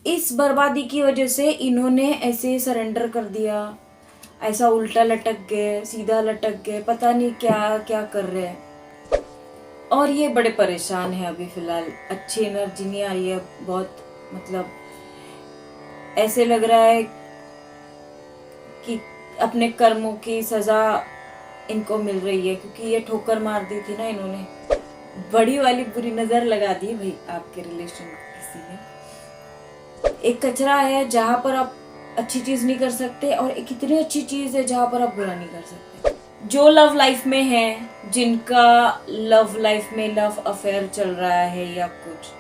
इस बर्बादी की वजह से इन्होंने ऐसे सरेंडर कर दिया, ऐसा उल्टा लटक गए, सीधा लटक गए, पता नहीं क्या क्या कर रहे हैं। और ये बड़े परेशान है अभी फिलहाल, अच्छी एनर्जी नहीं आ रही है, बहुत मतलब ऐसे लग रहा है कि अपने कर्मों की सजा इनको मिल रही है, क्योंकि ये ठोकर मार दी थी ना इन्होंने, बड़ी वाली बुरी नजर लगा दी भाई आपके रिलेशन को किसी ने। एक कचरा है जहां पर आप अच्छी चीज नहीं कर सकते, और एक इतनी अच्छी चीज है जहां पर आप बुरा नहीं कर सकते। जो लव लाइफ में है, जिनका लव लाइफ में लव अफेयर चल रहा है या कुछ,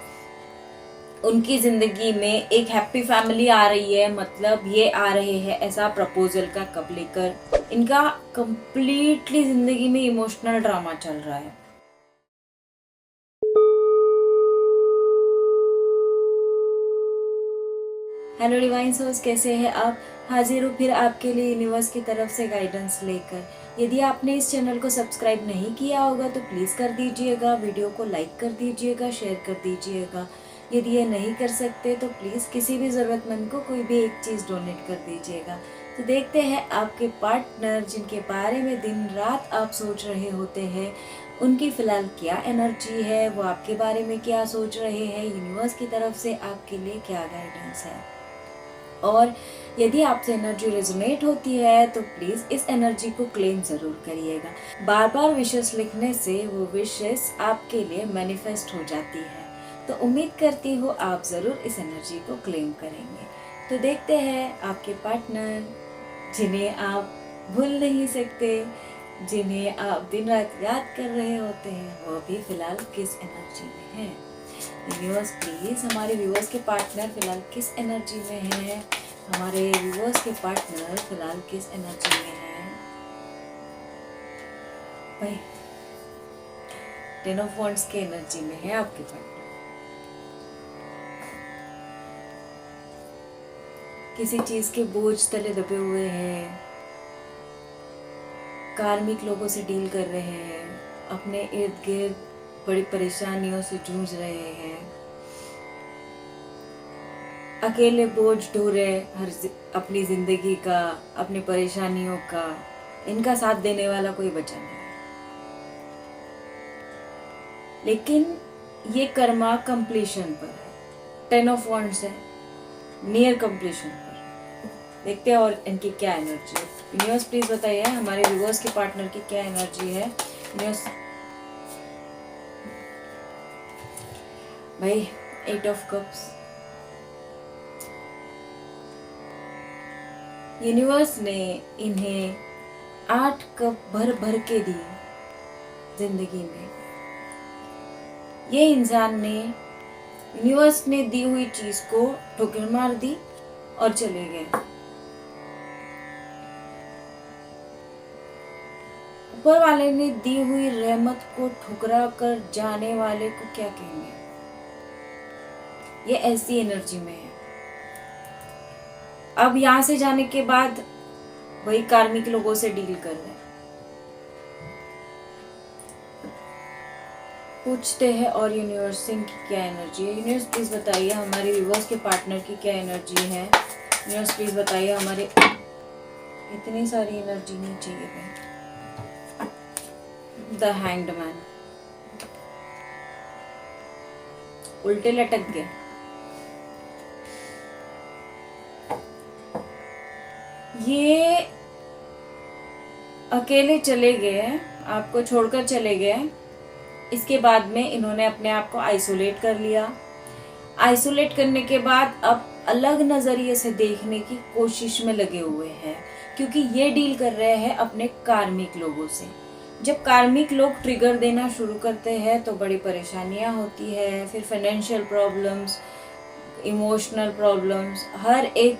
उनकी जिंदगी में एक हैप्पी फैमिली आ रही है, मतलब ये आ रहे हैं ऐसा प्रपोजल का कप लेकर। इनका कंप्लीटली जिंदगी में इमोशनल ड्रामा चल रहा है। हेलो डिवाइन सोर्स, कैसे हैं आप? हाजिर हूँ फिर आपके लिए यूनिवर्स की तरफ से गाइडेंस लेकर। यदि आपने इस चैनल को सब्सक्राइब नहीं किया होगा तो प्लीज़ कर दीजिएगा, वीडियो को लाइक कर दीजिएगा, शेयर कर दीजिएगा। यदि ये नहीं कर सकते तो प्लीज़ किसी भी ज़रूरतमंद को कोई भी एक चीज़ डोनेट कर दीजिएगा। तो देखते हैं आपके पार्टनर, जिनके बारे में दिन रात आप सोच रहे होते हैं, उनकी फ़िलहाल क्या एनर्जी है, वो आपके बारे में क्या सोच रहे हैं, यूनिवर्स की तरफ से आपके लिए क्या गाइडेंस है। और यदि आपसे एनर्जी रेजोनेट होती है तो प्लीज़ इस एनर्जी को क्लेम ज़रूर करिएगा। बार बार विशेस लिखने से वो विशेस आपके लिए मैनिफेस्ट हो जाती है। तो उम्मीद करती हूँ आप ज़रूर इस एनर्जी को क्लेम करेंगे। तो देखते हैं आपके पार्टनर, जिन्हें आप भूल नहीं सकते, जिन्हें आप दिन रात याद कर रहे होते हैं, वो भी फिलहाल किस एनर्जी में है। यूनिवर्स प्लीज हमारे व्यूअर्स के पार्टनर फिलहाल किस एनर्जी में है, हमारे व्यूअर्स के पार्टनर फिलहाल किस एनर्जी में है भाई। 10 ऑफ वॉन्ड्स के एनर्जी में है आपके पार्टनर। किसी चीज के बोझ तले दबे हुए हैं, कार्मिक लोगों से डील कर रहे हैं, अपने इर्द गिर्द बड़ी परेशानियों से जूझ रहे हैं, अकेले बोझ ढो रहे अपनी जिंदगी का, अपनी परेशानियों का। इनका साथ देने वाला कोई बचा नहीं। लेकिन ये कर्मा कंप्लीशन पर है, 10 ऑफ वॉन्ड्स है, नियर कंप्लीशन पर। देखते हैं और इनकी क्या एनर्जी है। यूनिवर्स प्लीज बताइए हमारे व्यूअर्स के पार्टनर की क्या एनर्जी है। यूनिवर्स भाई 8 ऑफ कप्स। यूनिवर्स ने इन्हें 8 कप भर भर के दिए जिंदगी में। ये इंसान ने यूनिवर्स ने दी हुई चीज को ठोकर मार दी और चले गए। ऊपर वाले ने दी हुई रहमत को ठुकरा कर जाने वाले को क्या कहेंगे। ये ऐसी एनर्जी में है। अब यहां से जाने के बाद वही कार्मिक लोगों से डील कर रहे हैं। पूछते हैं और यूनिवर्स की क्या एनर्जी है। यूनिवर्स प्लीज बताइए हमारे व्यूअर्स के पार्टनर की क्या एनर्जी है। यूनिवर्स प्लीज बताइए हमारे, इतनी सारी एनर्जी नहीं चाहिए भाई। द हैंग्ड मैन, उल्टे लटक गए। ये अकेले चले गए, आपको छोड़कर चले गए। इसके बाद में इन्होंने अपने आप को आइसोलेट कर लिया। आइसोलेट करने के बाद अब अलग नजरिए से देखने की कोशिश में लगे हुए हैं, क्योंकि ये डील कर रहे हैं अपने कार्मिक लोगों से। जब कार्मिक लोग ट्रिगर देना शुरू करते हैं तो बड़ी परेशानियां होती है, फिर फाइनेंशियल प्रॉब्लम्स, इमोशनल प्रॉब्लम्स, हर एक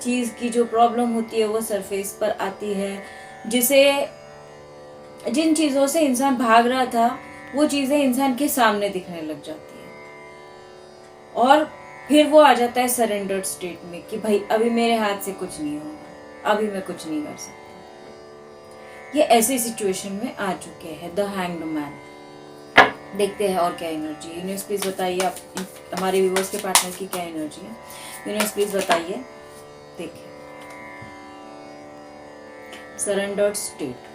चीज़ की जो प्रॉब्लम होती है वो सरफेस पर आती है, जिसे जिन चीज़ों से इंसान भाग रहा था वो चीज़ें इंसान के सामने दिखने लग जाती है, और फिर वो आ जाता है सरेंडर्ड स्टेट में कि भाई अभी मेरे हाथ से कुछ नहीं होगा, अभी मैं कुछ नहीं कर सकता। ये ऐसी सिचुएशन में आ चुके हैं द हैंग्ड मैन। देखते हैं और क्या एनर्जी है। यूनिवर्स प्लीज बताइए आप हमारे व्यूअर्स के पार्टनर की क्या एनर्जी है। यूनिवर्स प्लीज बताइए। देखिए, सरेंडर्ड स्टेट,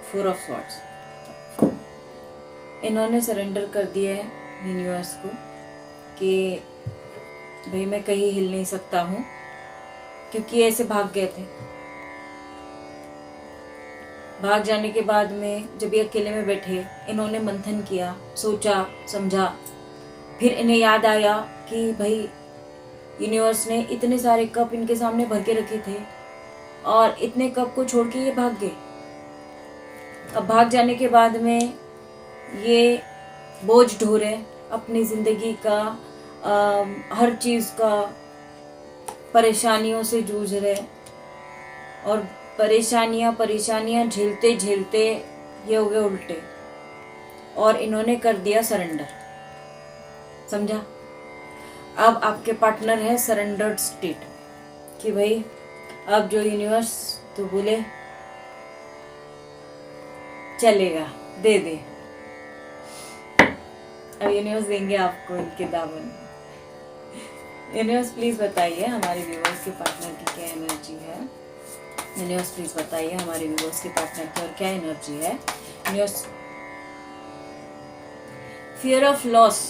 4 ऑफ स्वॉर्ड्स। इन्होंने सरेंडर कर दिया है यूनिवर्स को कि भाई मैं कहीं हिल नहीं सकता हूँ, क्योंकि ऐसे भाग गए थे। भाग जाने के बाद में जब ये अकेले में बैठे, इन्होंने मंथन किया, सोचा समझा, फिर इन्हें याद आया कि भाई यूनिवर्स ने इतने सारे कप इनके सामने भर के रखे थे और इतने कप को छोड़ के ये भाग गए। अब भाग जाने के बाद में ये बोझ ढो रहे अपनी जिंदगी का, हर चीज का, परेशानियों से जूझ रहे और परेशानियां झेलते झेलते ये हो गए उल्टे और इन्होंने कर दिया सरेंडर। समझा? अब आपके पार्टनर है सरेंडर्ड स्टेट कि भाई अब जो यूनिवर्स तो बोले चलेगा, दे दे। अब यूनिवर्स देंगे आपको इनके दामन। यूनिवर्स प्लीज बताइए हमारे व्यूअर्स के पार्टनर की क्या एनर्जी है। यूनिवर्स प्लीज बताइए हमारे व्यूअर्स के पार्टनर की और क्या एनर्जी है। यूनिवर्स, फियर ऑफ लॉस,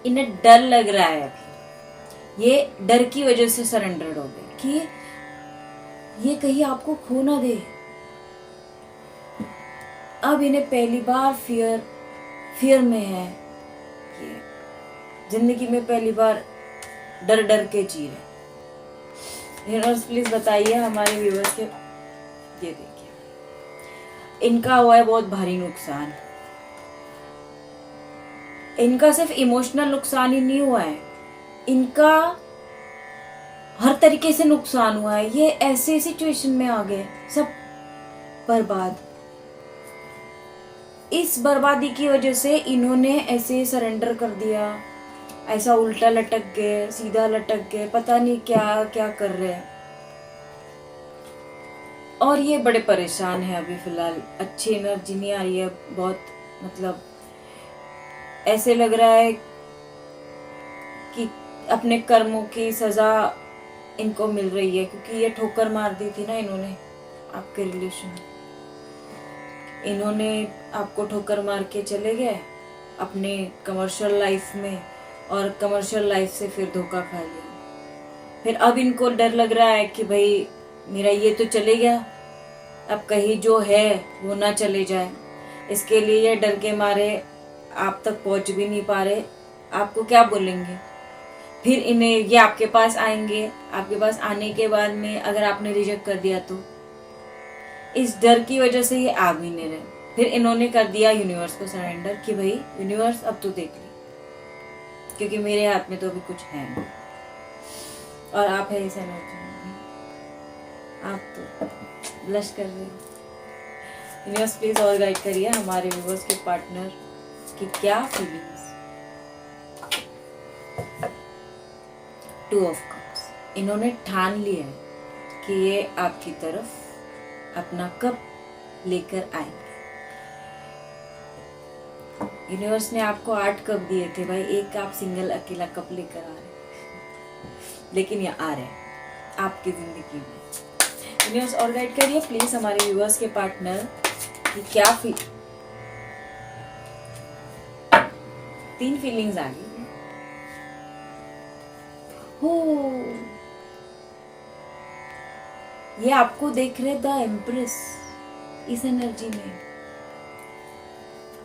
इन्हें डर लग रहा है अभी। ये डर की वजह से सरेंडर्ड हो गए कि ये कहीं आपको खो ना दे। अब इन्हें पहली बार फियर में है कि जिंदगी में पहली बार डर डर के जी रहे। यूनिवर्स प्लीज बताइए हमारे व्यूअर्स के, ये देखिए इनका हुआ है बहुत भारी नुकसान। इनका सिर्फ इमोशनल नुकसान ही नहीं हुआ है, इनका हर तरीके से नुकसान हुआ है। ये ऐसे सिचुएशन में आ गए, सब बर्बाद। इस बर्बादी की वजह से इन्होंने ऐसे सरेंडर कर दिया, ऐसा उल्टा लटक गए, सीधा लटक गए, पता नहीं क्या क्या कर रहे हैं। और ये बड़े परेशान है अभी फिलहाल, अच्छी एनर्जी नहीं आ रही है बहुत। मतलब ऐसे लग रहा है कि अपने कर्मों की सजा इनको मिल रही है, क्योंकि ये ठोकर मार दी थी ना इन्होंने आपके रिलेशन में। इन्होंने आपको ठोकर मार के चले गए अपने कमर्शियल लाइफ में और कमर्शियल लाइफ से फिर धोखा खा लिया। फिर अब इनको डर लग रहा है कि भाई मेरा ये तो चले गया, अब कहीं जो है वो ना चले जाए। इसके लिए ये डर के मारे आप तक पहुंच भी नहीं पा रहे। आपको क्या बोलेंगे? फिर इन्हें ये आपके पास आएंगे, आपके पास आने के बाद में अगर आपने रिजेक्ट कर दिया तो इस डर की वजह से ये आ भी नहीं रहे। फिर इन्होंने कर दिया यूनिवर्स को सरेंडर कि भाई यूनिवर्स अब तो देख ली, क्योंकि मेरे हाथ में तो अभी कुछ है नहीं और आप है इस एनर्जी में। आप तो ब्लश कर रहे हो। यूनिवर्स प्लीज और गाइड करिए हमारे व्यूअर्स के पार्टनर की क्या फीलिंग्स। 2 ऑफ कप्स, इन्होंने ठान लिया है कि ये आपकी तरफ अपना कप लेकर आएंगे। यूनिवर्स ने आपको 8 कप दिए थे भाई, एक आप सिंगल अकेला कप लेकर आ रहे, लेकिन ये आ रहे हैं आपकी जिंदगी में। यूनिवर्स और गाइड करिए प्लीज हमारे व्यूअर्स के पार्टनर की क्या 3 फीलिंग्स आ गई है। हो ये आपको देख रहे द एम्प्रेस इस एनर्जी में।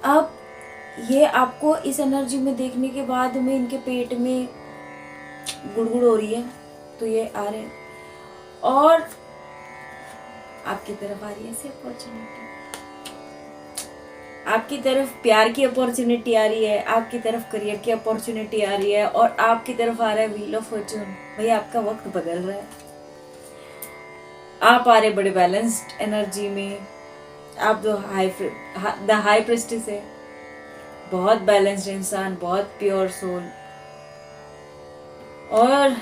अब ये आपको इस एनर्जी में देखने के बाद में इनके पेट में गुड़गुड़ हो रही है, तो ये आ रहे हैं और आपकी तरफ आ रही है ऐसी अपॉर्चुनिटी। आपकी तरफ प्यार की अपॉर्चुनिटी आ रही है, आपकी तरफ करियर की अपॉर्चुनिटी आ रही है और आपकी तरफ आ रहा है व्हील ऑफ फॉर्चून। भाई आपका वक्त बदल रहा है, आप आ रहे बड़े बैलेंस्ड एनर्जी में। आप द हाई प्रिस्टेस है, बहुत बैलेंस्ड इंसान, बहुत प्योर सोल, और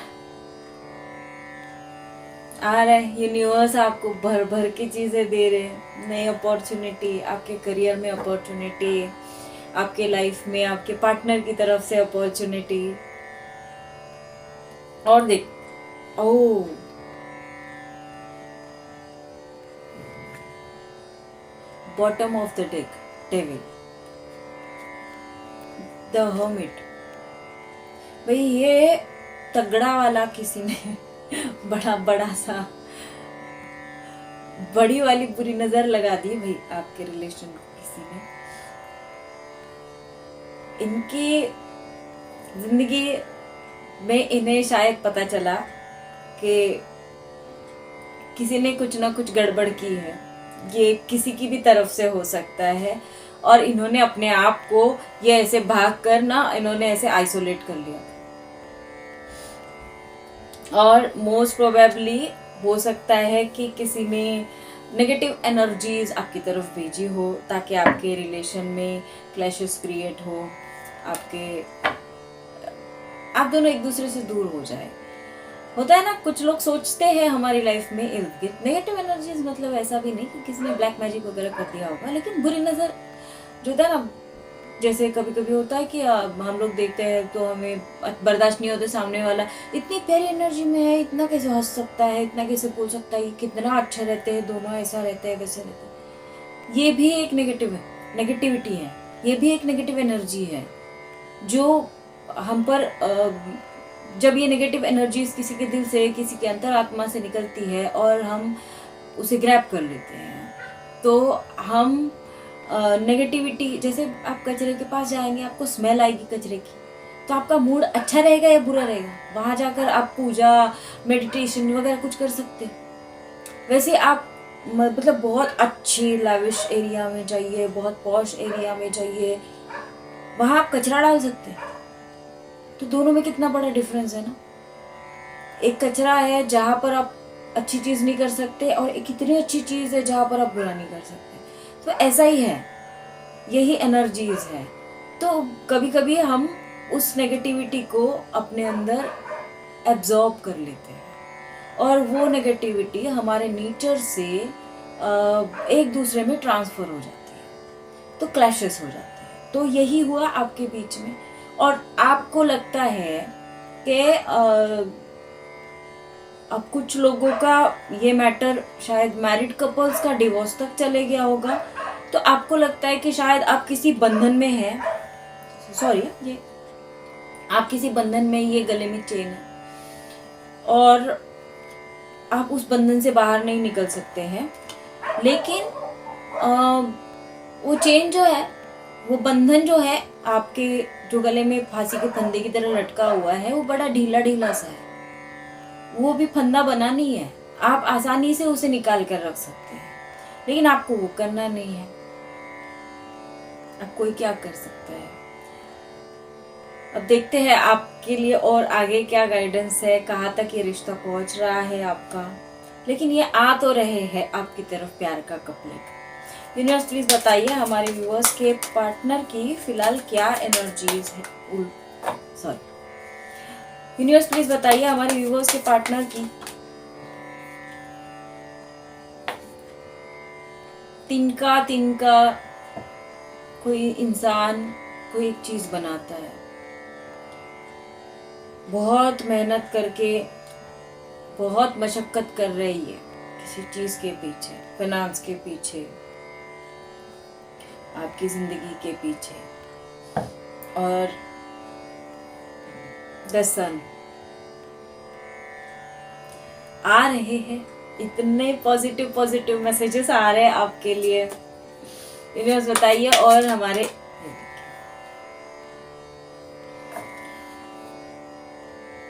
आ रहा है यूनिवर्स आपको भर भर की चीजें दे रहे हैं। नई अपॉर्चुनिटी, आपके करियर में अपॉर्चुनिटी, आपके लाइफ में आपके पार्टनर की तरफ से अपॉर्चुनिटी। और देख, oh bottom of the deck, devil, the hermit. भाई ये तगड़ा वाला किसी ने बड़ा बड़ा सा बड़ी वाली बुरी नजर लगा दी भाई आपके रिलेशन को किसी ने। इनकी जिंदगी में इन्हें शायद पता चला कि किसी ने कुछ ना कुछ गड़बड़ की है, ये किसी की भी तरफ से हो सकता है, और इन्होंने अपने आप को ये ऐसे भाग कर ना इन्होंने ऐसे आइसोलेट कर लिया। और मोस्ट प्रोबेबली हो सकता है कि किसी ने नेगेटिव एनर्जीज आपकी तरफ भेजी हो ताकि आपके रिलेशन में क्लैशेस क्रिएट हो, आप दोनों एक दूसरे से दूर हो जाए। होता है ना, कुछ लोग सोचते हैं हमारी लाइफ में इर्द गिर्द नेगेटिव एनर्जीज, मतलब ऐसा भी नहीं कि किसी ने ब्लैक मैजिक वगैरह कर दिया होगा, लेकिन बुरी नजर जो होता है ना, जैसे कभी कभी होता है कि हम लोग देखते हैं तो हमें बर्दाश्त नहीं होता, सामने वाला इतनी प्यारी एनर्जी में है, इतना कैसे हंस सकता है, इतना कैसे बोल सकता है, कितना अच्छा रहते हैं दोनों, ऐसा रहते हैं वैसे रहते हैं। ये भी एक नेगेटिविटी है, ये भी एक नेगेटिव एनर्जी है जो हम पर जब ये नेगेटिव एनर्जीज किसी के दिल से, किसी के अंतरात्मा से निकलती है और हम उसे ग्रैब कर लेते हैं, तो हम नेगेटिविटी, जैसे आप कचरे के पास जाएंगे, आपको स्मेल आएगी कचरे की, तो आपका मूड अच्छा रहेगा या बुरा रहेगा? वहां जाकर आप पूजा, मेडिटेशन वगैरह कुछ कर सकते हैं। वैसे आप मतलब बहुत अच्छी लाविश एरिया में जाइए, बहुत पॉश एरिया में जाइए, वहां आप कचरा डाल सकते हैं। तो दोनों में कितना बड़ा डिफरेंस है ना। एक कचरा है जहां पर आप अच्छी चीज नहीं कर सकते, और एक इतनी अच्छी चीज है जहां पर आप बुरा नहीं कर सकते। तो ऐसा ही है, यही एनर्जीज है। तो कभी कभी हम उस नेगेटिविटी को अपने अंदर एब्जॉर्ब कर लेते हैं, और वो नेगेटिविटी हमारे नेचर से एक दूसरे में ट्रांसफर हो जाती है, तो क्लैशेस हो जाते हैं। तो यही हुआ आपके बीच में, और आपको लगता है कि अब कुछ लोगों का ये मैटर शायद मैरिड कपल्स का डिवोर्स तक चले गया होगा, तो आपको लगता है कि शायद आप किसी बंधन में हैं, ये आप किसी बंधन में, ये गले में चेन है और आप उस बंधन से बाहर नहीं निकल सकते हैं। लेकिन वो चेन जो है, वो बंधन जो है आपके जो गले में फांसी के फंदे की तरह लटका हुआ है, वो बड़ा ढीला ढीला सा है, वो भी फंदा बना नहीं है, आप आसानी से उसे निकाल कर रख सकते हैं, लेकिन आपको वो करना नहीं है। अब कोई क्या कर सकता है? अब देखते हैं आपके लिए और आगे क्या गाइडेंस है, कहाँ तक ये रिश्ता पहुंच रहा है आपका। लेकिन ये आ तो रहे हैं आपकी तरफ प्यार का कप लेकर। यूनिवर्स प्लीज बताइए हमारे व्यूअर्स के पार्टनर की फिलहाल क्या एनर्जीज है। यूनिवर्स प्लीज बताइए हमारे व्यूअर्स के पार्टनर की तिनका कोई इंसान कोई एक चीज बनाता है, बहुत मेहनत करके, बहुत मशक्कत कर रही है किसी चीज के पीछे, फाइनेंस के पीछे, आपकी जिंदगी के पीछे, और द सन आ रहे हैं। इतने पॉजिटिव मैसेजेस आ रहे हैं आपके लिए, यूनिवर्स बताइए। और हमारे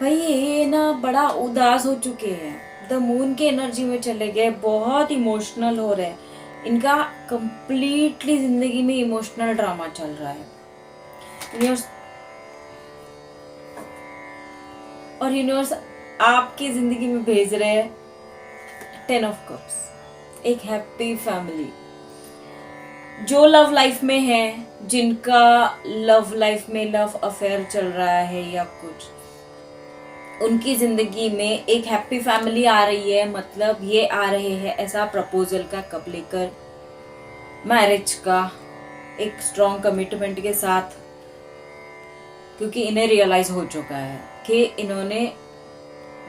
भाई ये ना बड़ा उदास हो चुके हैं, द मून के एनर्जी में चले गए, बहुत इमोशनल हो रहे हैं, इनका कंप्लीटली जिंदगी में इमोशनल ड्रामा चल रहा है। यूनिवर्स और यूनिवर्स आपकी जिंदगी में भेज रहे हैं 10 ऑफ कप्स, एक हैप्पी फैमिली जो लव लाइफ में है, जिनका लव लाइफ में लव अफेयर चल रहा है या कुछ, उनकी जिंदगी में एक हैप्पी फैमिली आ रही है। मतलब ये आ रहे हैं ऐसा प्रपोजल का कप लेकर, मैरिज का एक स्ट्रॉन्ग कमिटमेंट के साथ, क्योंकि इन्हें रियलाइज हो चुका है कि इन्होंने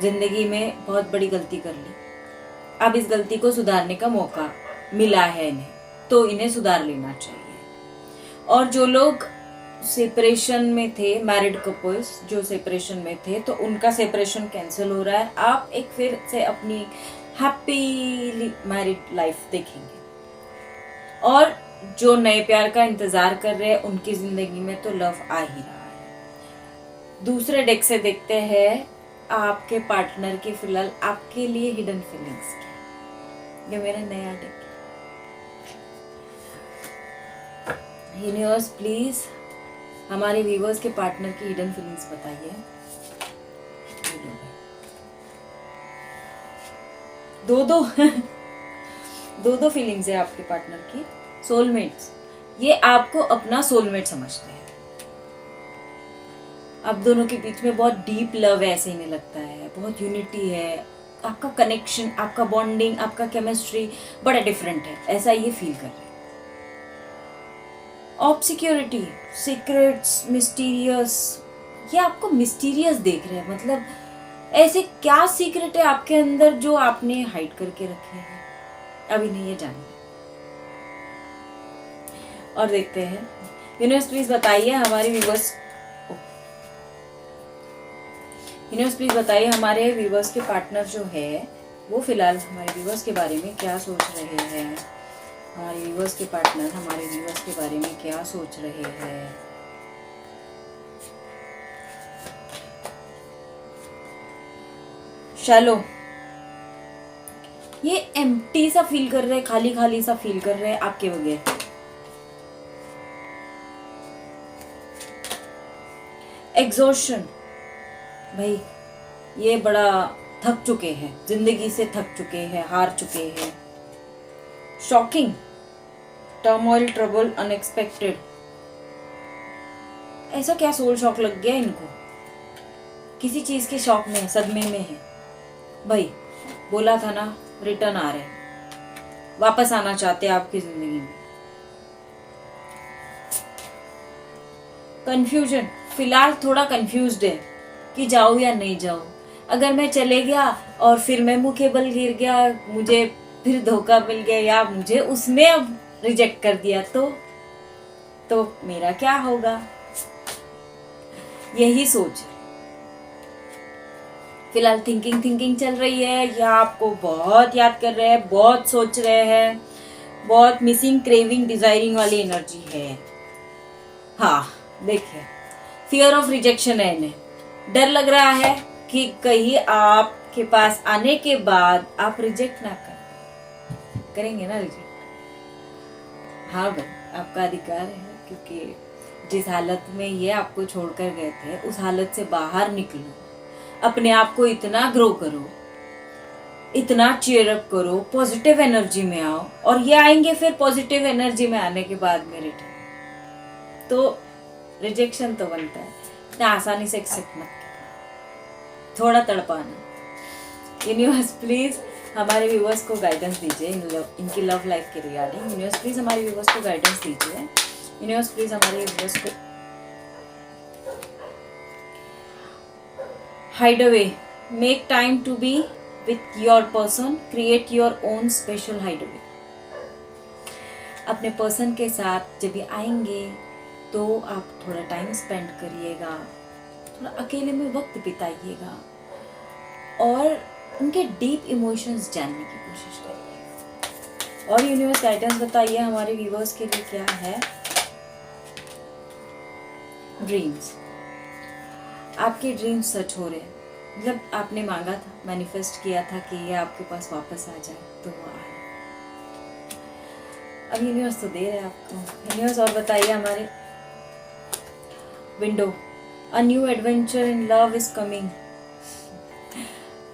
जिंदगी में बहुत बड़ी गलती कर ली, अब इस गलती को सुधारने का मौका मिला है इन्हें, तो इन्हें सुधार लेना चाहिए। और जो लोग सेपरेशन में थे, मैरिड कपल्स जो सेपरेशन में थे, तो उनका सेपरेशन कैंसिल हो रहा है, आप एक फिर से अपनी हैप्पी मैरिड लाइफ देखेंगे। और जो नए प्यार का इंतजार कर रहे हैं उनकी जिंदगी में तो लव आ ही रहा है। दूसरे डेक से देखते हैं आपके पार्टनर की फिलहाल आपके लिए हिडन फीलिंग्स क्या। ये मेरा नया डेक है। यूनिवर्स प्लीज हमारे व्यूवर्स के पार्टनर की हिडन फीलिंग्स बताइए। दो फीलिंग्स है आपके पार्टनर की। सोलमेट्स, ये आपको अपना सोलमेट समझते हैं। आप दोनों के बीच में बहुत डीप लव है, ऐसे इन्हें लगता है, बहुत यूनिटी है, आपका कनेक्शन, आपका बॉन्डिंग, आपका केमिस्ट्री बड़ा डिफरेंट है, ऐसा ये फील कर रहे हैं। ऑब्सक्योरिटी, सीक्रेट्स, मिस्टीरियस, ये आपको मिस्टीरियस देख रहे हैं। मतलब ऐसे क्या सीक्रेट है आपके अंदर जो आपने हाइड करके रखे हैं, अभी नहीं ये जानिए। और देखते हैं यूनिवर्स प्लीज बताइए हमारे व्यूवर्स, यूनिवर्स प्लीज बताइए हमारे व्यूवर्स के पार्टनर जो है वो फिलहाल हमारे व्यूवर्स के बारे में क्या सोच रहे हैं। हमारे व्यूवर्स के पार्टनर हमारे व्यूवर्स के बारे में क्या सोच रहे हैं। शैलो, ये एम्प्टी सा फील कर रहे हैं, खाली खाली सा फील कर रहे हैं आपके बगैर। एग्जॉशन, भाई ये बड़ा थक चुके हैं, जिंदगी से थक चुके हैं, हार चुके हैं। शॉकिंग, टर्मोइल, ट्रबल, अनएक्सपेक्टेड, ऐसा क्या सोल शॉक लग गया इनको, किसी चीज के शॉक में, सदमे में है। भाई बोला था ना, रिटर्न आ रहे हैं, वापस आना चाहते हैं आपकी जिंदगी में। कंफ्यूजन, फिलहाल थोड़ा कंफ्यूज्ड है कि जाऊं या नहीं जाऊं। अगर मैं चले गया और फिर मैं मुंह के बल गिर गया, मुझे फिर धोखा मिल गया या मुझे उसने अब रिजेक्ट कर दिया तो मेरा क्या होगा, यही सोच फिलहाल थिंकिंग चल रही है, या आपको बहुत याद कर रहे हैं, बहुत सोच रहे हैं, बहुत मिसिंग, क्रेविंग, डिजायरिंग वाली एनर्जी है। हाँ देखिए, फियर ऑफ रिजेक्शन है इन्हें, डर लग रहा है कि कहीं आपके पास आने के बाद आप रिजेक्ट ना करेंगे ना रिजेक्ट। हाँ भाई आपका अधिकार है, क्योंकि जिस हालत में ये आपको छोड़कर गए थे उस हालत से बाहर निकलो, अपने आप को इतना ग्रो करो, इतना चीयर अप करो, पॉजिटिव एनर्जी में आओ, और ये आएंगे फिर पॉजिटिव एनर्जी में आने के बाद में रिटर्न। तो रिजेक्शन तो बनता है, इतना आसानी से एक्सेप्ट मत करना, थोड़ा तड़पाना। यूनिवर्स प्लीज हमारे व्यूवर्स को गाइडेंस दीजिए इनकी लव लाइफ के रिगार्डिंग। यूनिवर्स प्लीज हमारे व्यूवर्स को गाइडेंस दीजिए। यूनिवर्स प्लीज हमारे व्यूवर्स को hide away, make time to be with your person, create your own special hide away. अपने पर्सन के साथ जब ये आएंगे तो आप थोड़ा टाइम स्पेंड करिएगा, थोड़ा अकेले में वक्त बिताइएगा और उनके डीप इमोशंस जानने की कोशिश करिए। और यूनिवर्स गाइडेंस बताइए हमारे व्यूवर्स के लिए क्या है। ड्रीम्स, आपके ड्रीम्स सच हो रहे हैं, मतलब आपने मांगा था, मैनिफेस्ट किया था कि ये आपके पास वापस आ जाए, तो वो आ रहा है। अब यूनिवर्स तो दे रहे हैं आपको। यूनिवर्स और बताइए हमारे window, a new adventure in love is coming.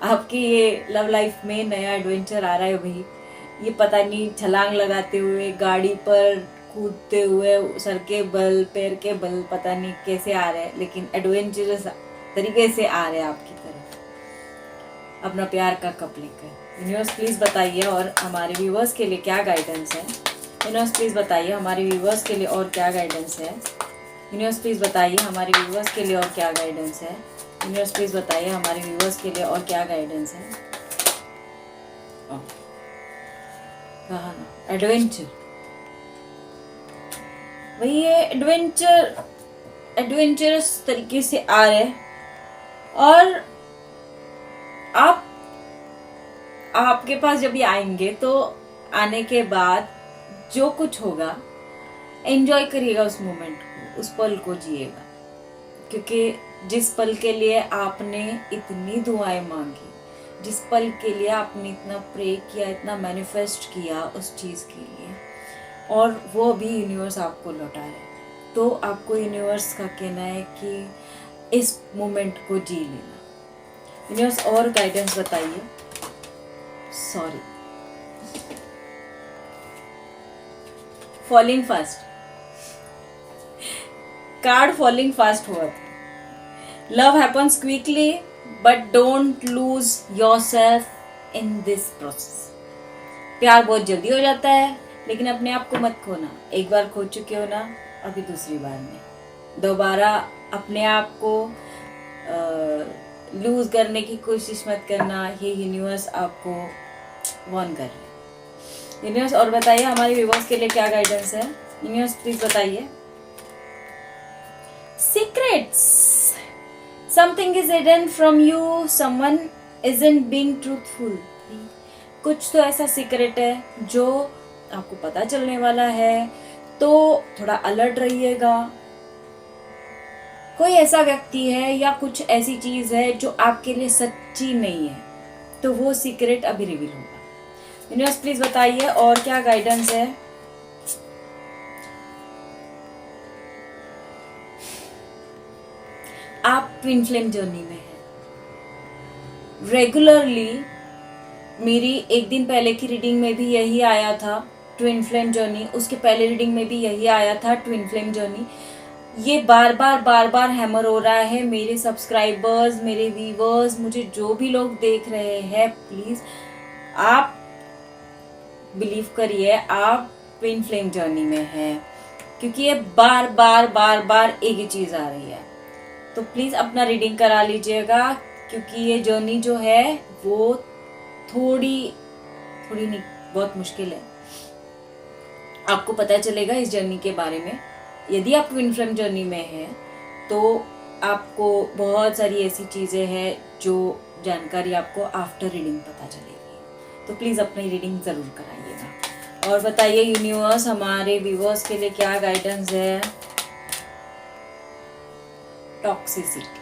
आपकी ये लव लाइफ में नया एडवेंचर आ रहा है भाई। ये पता नहीं छलांग लगाते हुए, गाड़ी पर कूदते हुए, सर के बल, पैर के बल, पता नहीं कैसे आ रहे हैं, लेकिन एडवेंचरस तरीके से आ रहे हैं आपकी तरफ अपना प्यार का कप लेकर। यूनिवर्स प्लीज बताइए और हमारे व्यूवर्स के लिए क्या गाइडेंस है। यूनिवर्स प्लीज बताइए हमारे व्यूवर्स के लिए और क्या गाइडेंस है। यूनिवर्स प्लीज बताइए हमारे व्यूवर्स के लिए और क्या गाइडेंस है। यूनिवर्स प्लीज बताइए हमारे व्यूअर्स के लिए और क्या गाइडेंस है। कहा ना एडवेंचर, वही ये एडवेंचरस तरीके से आ रहे हैं और आपके पास जब ये आएंगे तो आने के बाद जो कुछ होगा एंजॉय करिएगा उस मोमेंट को, उस पल को जिएगा, क्योंकि जिस पल के लिए आपने इतनी दुआएं मांगी, जिस पल के लिए आपने इतना प्रे किया, इतना मैनिफेस्ट किया उस चीज़ के लिए, और वो भी यूनिवर्स आपको लौटा रहा है, तो आपको यूनिवर्स का कहना है कि इस मोमेंट को जी लेना। यूनिवर्स और गाइडेंस बताइए। Sorry, falling fast, card falling fast हुआ था। Love happens quickly but don't lose yourself in this process. प्यार बहुत जल्दी हो जाता है लेकिन अपने आप को मत खोना। एक बार खो चुके हो ना, अभी दूसरी बार नहीं, दोबारा अपने आप को लूज करने की कोशिश मत करना। ये यूनिवर्स आपको वार्न कर रहे हैं। यूनिवर्स और बताइए हमारे व्यूअर्स के लिए क्या गाइडेंस है। यूनिवर्स प्लीज बताइए। Secrets, something is hidden from you, someone isn't being truthful. कुछ तो ऐसा सीक्रेट है जो आपको पता चलने वाला है, तो थोड़ा अलर्ट रहिएगा। कोई ऐसा व्यक्ति है या कुछ ऐसी चीज है जो आपके लिए सच्ची नहीं है, तो वो सीक्रेट अभी रिवील होगा। यूनिवर्स प्लीज बताइए और क्या गाइडेंस है। आप ट्विन फ्लेम जर्नी में हैं। रेगुलरली मेरी एक दिन पहले की रीडिंग में भी यही आया था, ट्विन फ्लेम जर्नी। उसके पहले रीडिंग में भी यही आया था, ट्विन फ्लेम जर्नी। ये बार बार हैमर हो रहा है। मेरे सब्सक्राइबर्स, मेरे व्यूअर्स, मुझे जो भी लोग देख रहे हैं, प्लीज आप बिलीव करिए, आप ट्विन फ्लेम जर्नी में हैं, क्योंकि ये बार एक ही चीज आ रही है। तो प्लीज अपना रीडिंग करा लीजिएगा, क्योंकि ये जर्नी जो है वो थोड़ी नहीं, बहुत मुश्किल है। आपको पता चलेगा इस जर्नी के बारे में। यदि आप ट्विन फ्लेम जर्नी में हैं तो आपको बहुत सारी ऐसी चीजें हैं जो जानकारी आपको आफ्टर रीडिंग पता चलेगी। तो प्लीज अपनी रीडिंग जरूर कराइएगा। और बताइए यूनिवर्स हमारे व्यूअर्स के लिए क्या गाइडेंस है। टॉक्सिसिटी,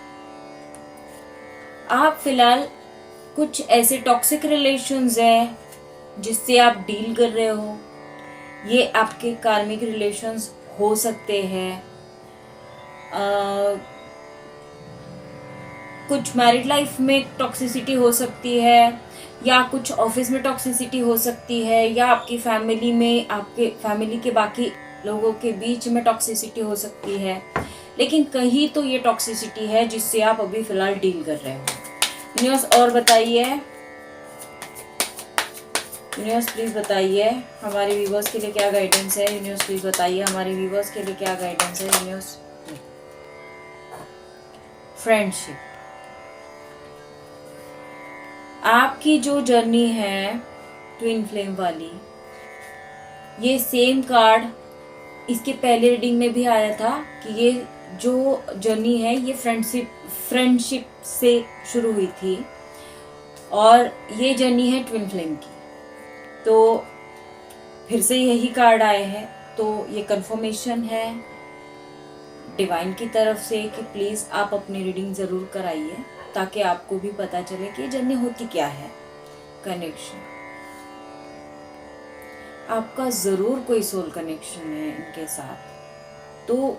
आप फिलहाल कुछ ऐसे टॉक्सिक रिलेशंस हैं जिससे आप डील कर रहे हो। ये आपके कार्मिक रिलेशंस हो सकते हैं। कुछ मैरिड लाइफ में टॉक्सिसिटी हो सकती है, या कुछ ऑफिस में टॉक्सिसिटी हो सकती है, या आपकी फैमिली में, आपके फैमिली के बाकी लोगों के बीच में टॉक्सिसिटी हो सकती है। लेकिन कहीं तो ये टॉक्सिसिटी है जिससे आप अभी फिलहाल डील कर रहे हो। यूनिवर्स और बताइए। यूनिवर्स प्लीज बताइए हमारे व्यूअर्स के लिए क्या गाइडेंस है। यूनिवर्स प्लीज बताइए हमारे व्यूअर्स के लिए क्या गाइडेंस है। यूनिवर्स, फ्रेंडशिप, आपकी जो जर्नी है ट्विन फ्लेम वाली, ये सेम कार्ड इसके पहले रीडिंग में भी आया था कि ये जो जर्नी है ये फ्रेंडशिप से शुरू हुई थी, और ये जर्नी है ट्विन फ्लेम की। तो फिर से यही कार्ड आए हैं, तो ये कंफर्मेशन है डिवाइन की तरफ से कि प्लीज आप अपनी रीडिंग जरूर कराइए, ताकि आपको भी पता चले कि ये जर्नी होती क्या है। कनेक्शन, आपका जरूर कोई सोल कनेक्शन है इनके साथ, तो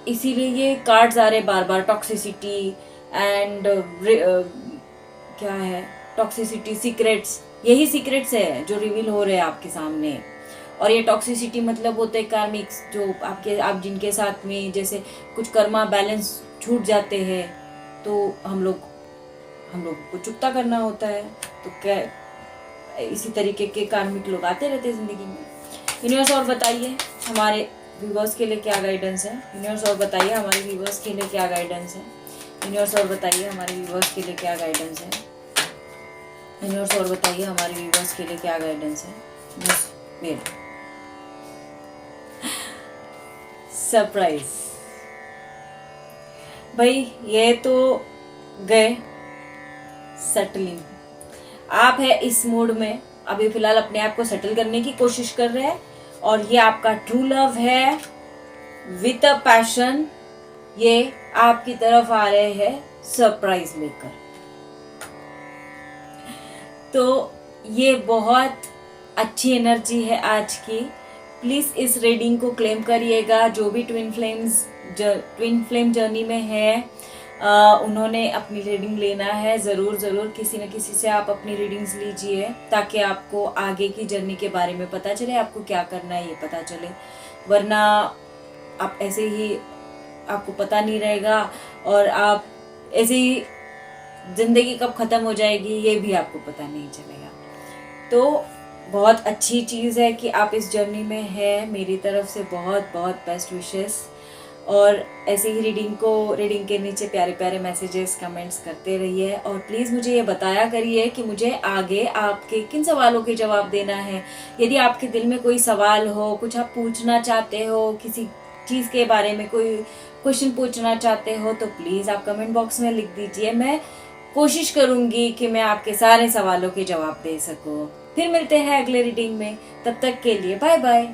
इसीलिए ये कार्ड्स आ रहे बार बार। टॉक्सिसिटी एंड क्या है, टॉक्सिसिटी, सीक्रेट्स, यही सीक्रेट्स है जो रिवील हो रहे हैं आपके सामने। और ये टॉक्सिसिटी मतलब होते हैं कार्मिक्स, जो आप जिनके साथ में जैसे कुछ कर्मा बैलेंस छूट जाते हैं, तो हम लोग को चुकता करना होता है। तो क्या इसी तरीके के कार्मिक लोग आते रहते हैं जिंदगी में। यूनिवर्स और बताइए हमारे व्यूवर्स के लिए क्या गाइडेंस है। यूनिवर्स और बताइए हमारे व्यूवर्स के लिए क्या गाइडेंस है। यूनिवर्स और बताइए हमारे व्यूवर्स के लिए क्या गाइडेंस है। यूनिवर्स और बताइए हमारे व्यूवर्स के लिए क्या गाइडेंस है। मेरा सरप्राइज भाई, ये तो गए सेटलिंग। आप है इस मूड में अभी फिलहाल अपने आप को सेटल करने की कोशिश कर रहे हैं, और ये आपका ट्रू लव है विथ अ पैशन। ये आपकी तरफ आ रहे हैं सरप्राइज लेकर। तो ये बहुत अच्छी एनर्जी है आज की। प्लीज इस रीडिंग को क्लेम करिएगा। जो भी ट्विन फ्लेम जर्नी में है, उन्होंने अपनी रीडिंग लेना है। ज़रूर किसी न किसी से आप अपनी रीडिंग्स लीजिए, ताकि आपको आगे की जर्नी के बारे में पता चले, आपको क्या करना है ये पता चले। वरना आप ऐसे ही, आपको पता नहीं रहेगा, और आप ऐसे ही जिंदगी कब खत्म हो जाएगी ये भी आपको पता नहीं चलेगा। तो बहुत अच्छी चीज़ है कि आप इस जर्नी में हैं। मेरी तरफ से बहुत बहुत बेस्ट विशेस, और ऐसे ही रीडिंग के नीचे प्यारे प्यारे मैसेजेस कमेंट्स करते रहिए। और प्लीज़ मुझे ये बताया करिए कि मुझे आगे आपके किन सवालों के जवाब देना है। यदि आपके दिल में कोई सवाल हो, कुछ आप पूछना चाहते हो, किसी चीज़ के बारे में कोई क्वेश्चन पूछना चाहते हो, तो प्लीज़ आप कमेंट बॉक्स में लिख दीजिए। मैं कोशिश करूंगी कि मैं आपके सारे सवालों के जवाब दे सकूं। फिर मिलते हैं अगले रीडिंग में, तब तक के लिए बाय बाय।